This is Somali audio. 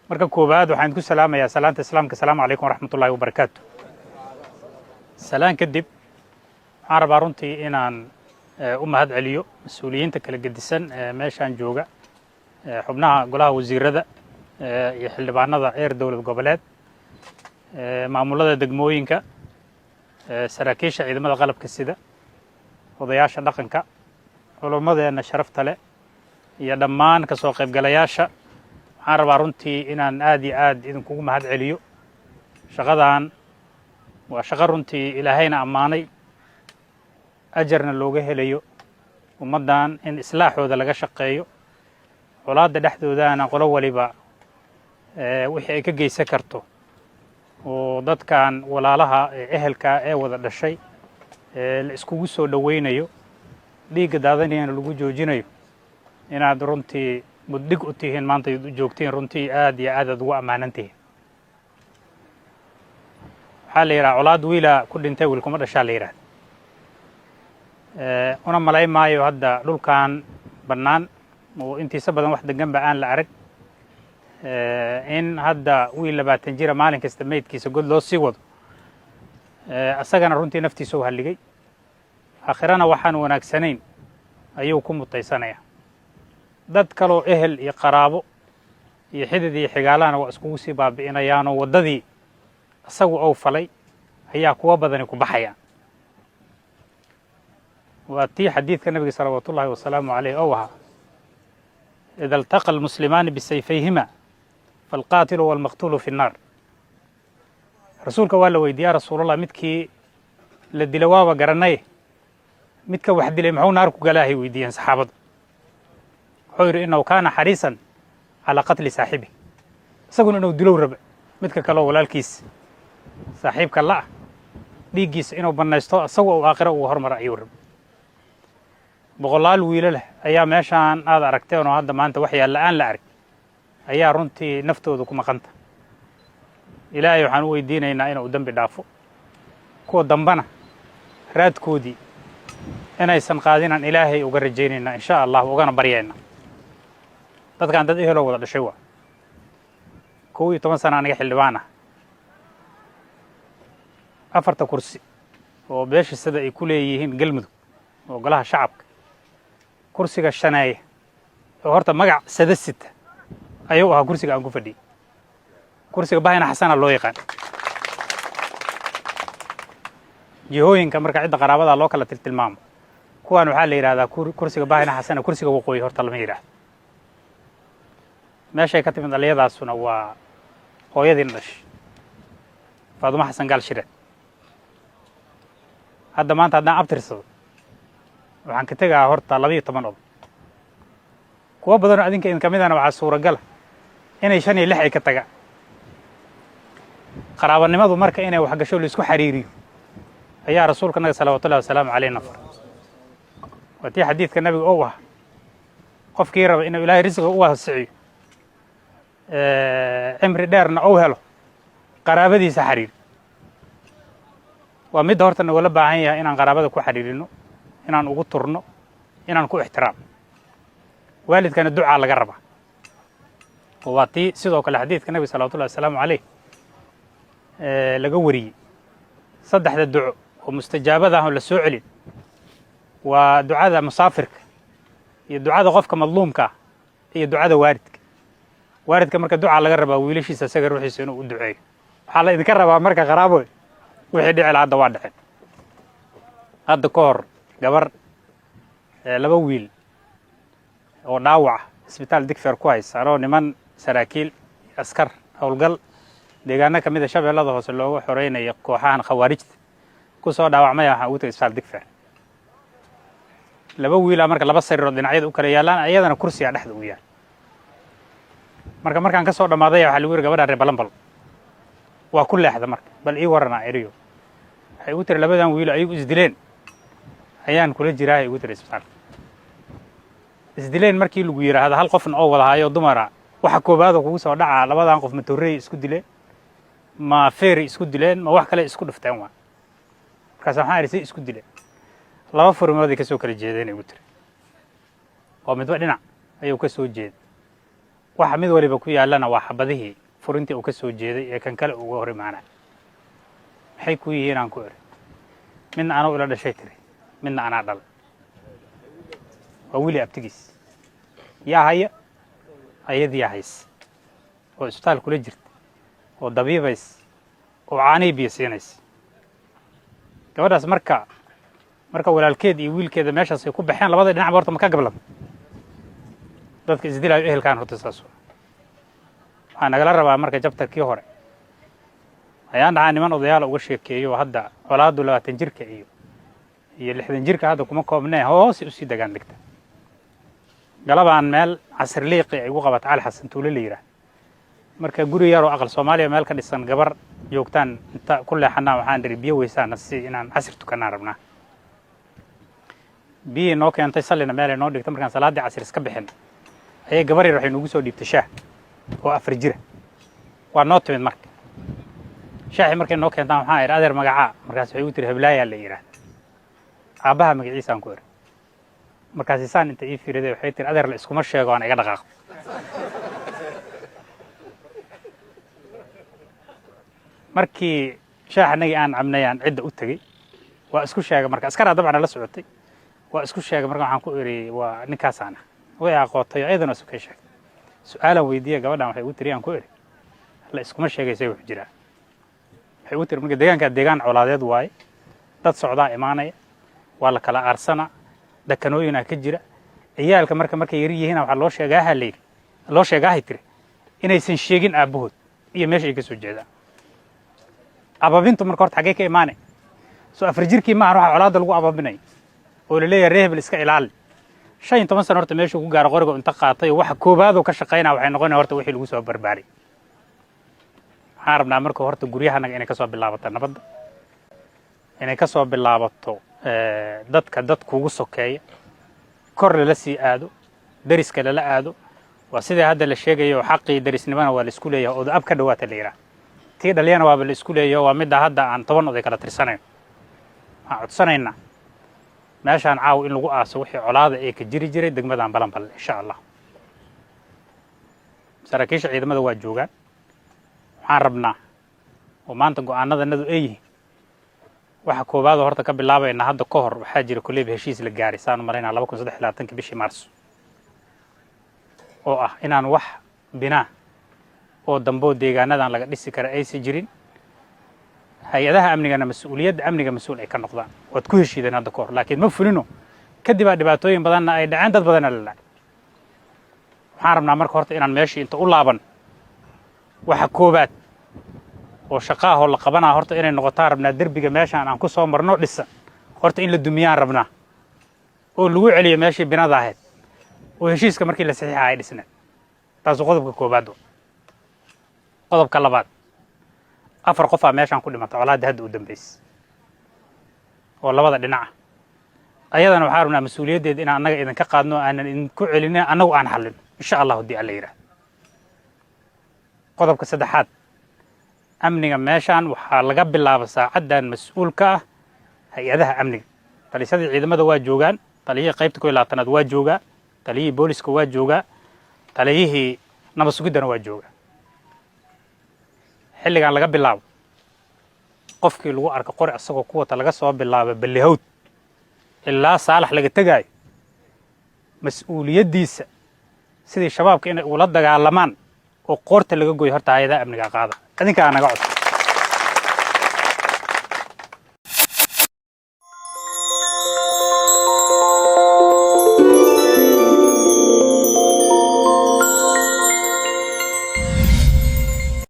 marka koobaad waxaan ku salaamayaa salaanta islaamka. Assalaamu calaykum waraxmatullaahi wabarakaatu. salaan kadib waxaan rabaa runtii inaan u mahad celiyo mas'uuliyiinta kala gedisan meeshaan jooga, xubnaha golaha wasiirada iyo xildhibaanada heer dowlad goboleed, maamulada degmooyinka, saraakiisha ciidamada qalabka sida, odayaasha dhaqanka, culimmadeena sharafta leh iyo dhammaan ka soo qaybgalayaasha. waxaan rabaa runtii inaan aad iyo aad idinkugu mahad celiyo. shaqadan waa shaqo runtii ilaahayna ammaanay, ajarna looga helayo ummaddan in islaaxooda laga shaqeeyo, colaadda dhexdoodana qolo waliba wixii ay ka geysan karto oo dadkan walaalaha ehelka ee wada dhashay la iskugu soo dhoweynayo, dhiigga daadanayana lagu joojinayo, inaad runtii muddig u tihiin maanta u joogtiin runtii aad iyo aad ugu ammaanan tihiin. waxaa la yidhaha colaad wiila ku dhintay wiil kuma dhashaa la yidhahda. una malay maayo hadda dhulkan bannaan oo intiisa badan wax deganba aan la arag in hadda wiil 20 jira maalin kasta meydkiisa god loo sii wado, asagana runtii naftiisa u halligay, aakhirana waxaan wanaagsanayn ayuu ku mutaysanaya. dad kaloo ehel iyo qaraabo iyo xidid iyo xigaalana waa iskugu sii baabi'inayaanoo waddadii isagu ou falay ayaa kuwa badani ku baxayaan. waa tii xadiidka nabiga salawaatullaahi wasalaamu calayh oo ahaa ida altaqa almuslimaani bisayfayhima falqaatilu walmaqtuulu fi nnaar. rasuulka waa la weydiiya rasuulallah, midkii la dila waaba garanaye midka wax dilay muxuu naar ku galaahay weydiiyeen saxaabadu. wuxuu yidhi innahu kaana xariisan calaa qatli saaxibi, isaguna inuu dilow raba midka kaleo walaalkiisa saaxiibka la'ah dhiiggiisa inuu bannaysto isagu uu aakhiro uga hormara ayuu raba. boqolaal wiilo leh ayaa meeshaan aad aragteen oo hadda maanta wax yaalla aan la arag ayaa runtii naftooda ku maqanta. ilaahay waxaan u weydiinaynaa inuu dembi dhaafo, kuwa dambana raadkoodii inaysan qaadinaan ilaahay uga rajaynaynaa insha allah, ugana baryaynaa. dadkan dad eheloo wada dhashay waa 11 sana aniga xildhibaan ah, 4 kursi oo beesha sida ay ku leeyihiin galmudug oo golaha shacabka, kursiga shaneeye oo horta magac sada sita ayuu ahaa kursiga aan ku fadhiyey. kursiga bahina xasana loo yaqaan. jihooyinka marka cidda qaraabada loo kala tilmaamo, kuwan waxaa la yidhahdaa kursiga bahina xasana, kursiga waqooyi horta lama yidhaahdo. meeshay ka timid dhaliyadaasuna waa hooyadiina dhashay faadumo xasan gaal shire. hadda maanta haddaan abtirsado waxaan ka tegaa horta 12 oday. kuwa badanoo adinka idin ka midana waxaa suuragala inay 5 iyo 6 ay ka tagaan. qaraabanimadu marka inay wax gasho la isku xariiriyo ayaa rasuulka naga salawaatullaahi wasalaamu calayhi nafar. waa tii xadiidka nabiga oo ah qofkii raba inuu ilaahay risqiga u waasiciyo cimri dheerna ou helo qaraabadiisa xariir. waa midda horta nagula baahan yahay inaan qaraabada ku xariirino, inaan ugu turno, inaan ku ixtiraamno. waalidkana ducaa laga rabaa. waa tii sidoo kale xadiidka nabiga salawaatullahi wasalaamu calayh laga wariyey 3 duco oo mustajaabada ah oo la soo celin. waa ducada musaafirka iyo ducada qofka madluumka ah iyo ducada waalidka. waalidka marka ducaa laga rabaa wiilashiisa isaga ruuxiisa inuu u duceeyo. waxaa la idinka rabaa marka qaraabo wixii dhici lahaa hadda waa dhaceen. hadda ka hor gabar 2 wiil oo dhaawac isbitaal digfeer ku haysa anoo niman saraakiil askar howlgal deegaano ka mid a shabeellada hoose looga xoreynaya kooxahan khawaarijta ku soo dhaawacmaya waxaan ugu tagay isbitaal digfeer. 2 wiilaa marka 2 sariirood dhinacyada u kala yaallaan, ayadana kursigaa dhexda u yaal. markaan ka soo dhammaaday waxaa lagu yidhi gabadhaan reer balanbal waa ku leexda marka bal ii warranaa eriyo. waxay igu tiri 2dan wiilo ayagu isdileen ayaan kula jiraa igu tiri isbitaalka. isdileen markii lagu yidhaahdo hal qofna oo wada hayo dumara, waxa koobaadoo kugu soo dhacaa 2dan qof ma torrey isku dileen, ma feeri isku dileen, ma wax kale isku dhufteen waa. markaas waxaan idhi isku dileen 2 furmood ay ka soo kala jeedeen igu tiri oo midba dhinac ayuu ka soo jeeday. waxa mid waliba ku yaalana waa xabadihii furintii uu ka soo jeeday ee kan kale uga hor imaanay maxay ku yihiin aan ku iri midna anuu ila dhashay tiri midna anaa dhalay waa wili abtigiis yaa haya ayadii hays oo isbitaal kula jirta oo dabiibays oo caanay biyo siinaysa gabadhaas marka walaalkeed iyo wiilkeeda meeshaas ay ku baxeen labada dhinac horta ma ka gablan dadka isdilaayo ehelkaan horta saas waxaa nagala rabaa marka jabtarkii hore ayaan dhahaa niman odayaal uga sheekeeyo hadda colaadu 20 jirka iyo 60 jirka hadda kuma koobnee hoos u sii dagaan dhigta galabaan meel casr liiqi ay ugu qabat Cali Xasan Tuule la yiraahdo marka guri yar oo aqal Soomaaliya meel ka dhisan gabar joogtaan inta ku leexanaa waxaan dhiri biyo weysaan si inaan casr tukanaa rabnaa biyo noo keentay salina meel noo dhigtay markaan salaadii casr iska bixin ayay gabar yar waxay nagu soo dhiibtay shaah oo 4 jira waa noo timid marka shaahi markay noo keentaan waxaan idhi adeer magaca markaas waxay u tiri Hablaaya la yiraahdo aabaha magaciisa aan ku iri markaas isaan inta ii fiiriday waxay tiri adeer la iskuma sheego aan iga dhaqaaqo markii shaaxnagi aan cabnay aan cidda u tagay waa isku sheegay marka askar dabcan la socotay waa isku sheegay marka waxaan ku iri waa ninkaas ana way aqootay ayadana isku sheegay su'aalan weydiiyay gabadhan waxay u tiri aan ku iri la iskuma sheegaysay wax jira waxay u tiri marka deegaan colaadeed waay dad socdaa imaanaya waa la kala aarsana dakanooyina ka jira ciyaalka markay yar yihiin waxa loo sheegaa tiri inaysan sheegin aabahood iyo meesha ay ka soo jeedaan ababintu marka horta xagee ka imaanay soo 4 jirkii ma waxa colaada lagu ababinay oo la leeyahay reebel iska ilaali 15 sano horta meesha ku gaar qoriga inta qaatay waxa koobaad oo ka shaqeynaa waxay noqonaysaa horta wixii lagu soo barbaaray harabna marka horta guryahanaga inay ka soo bilaabato nabadda inay ka soo bilaabato dadka kugu sokeeya kor la sii aado dariska la aado waa sida hadda la sheegayo xaqii darisnimada waa la isku leeyahay oo ab ka dhawaata la yiraahdo tii dhaliyana waa la isku leeyahay waa mid hadda aan 10 oday kala tirsanayno waxaan codsanayna meeshaan caaw in lagu aaso wixii colaada ay ka jiri jiray degmadan Balanbal insha Allah saraakiisha ciidamada waa joogaan waxaan rabnaa oo maanta go'aanadanadu ay yihiin waxa koobaad horta ka bilaabayna hadda ka hor waxaa jira kulleeb heshiis la gaaray saan mareynaa 2023 bishii Maarso oo ah inaan wax binaa oo dambo deegaanadan laga dhisi kara aysan jirin hay'adaha amnigana mas'uuliyadda amniga mas'uul ay ka noqdaan waad ku heshiideen hadda ka hor laakiin ma fulino kadib dhibaatooyin badanna ay dhaceen dad badan la laacay waxaan rabnaa marka horta inaan meeshii inta u laaban waxa koobaad oo shaqaha la qabanaa horta inay noqotaan rabnaa derbiga meeshaan aan ku soo marno dhisan horta in la dumiyaan rabnaa oo lagu celiyo meeshii binada ahayd oo heshiiska markii la saxiixay dhisnaa taas qodobka koobaad qodobka labaad 4 qof meeshaan ku dhimatay colaad hadda u dambeysay oo labada dhinac ayadana waxaan rabnaa mas'uuliyadeed in anaga idin ka qaadno aanan idin ku celinay anagu aan xalin insha Allah hadii alla yiraahdo qodobka saddexaad amniga meeshaan waxaa laga bilaabaa saacadan mas'uulka ah hay'adaha amniga talisadii ciidamada waa joogaan taliyihii qaybta 12aad waa joogaa taliyihii booliska waa joogaa taliyihii nabad sugidana waa joogaa xilligan laga bilaabo qofkii lagu arko qori asagoo ku wata laga soo bilaabo balihawd ilaa saalax laga tagay mas'uuliyadiisa sidii shabaabka inay ula dagaalamaan oo qoorta laga gooyo horta hay'adaha amniga qaada adinka naga codso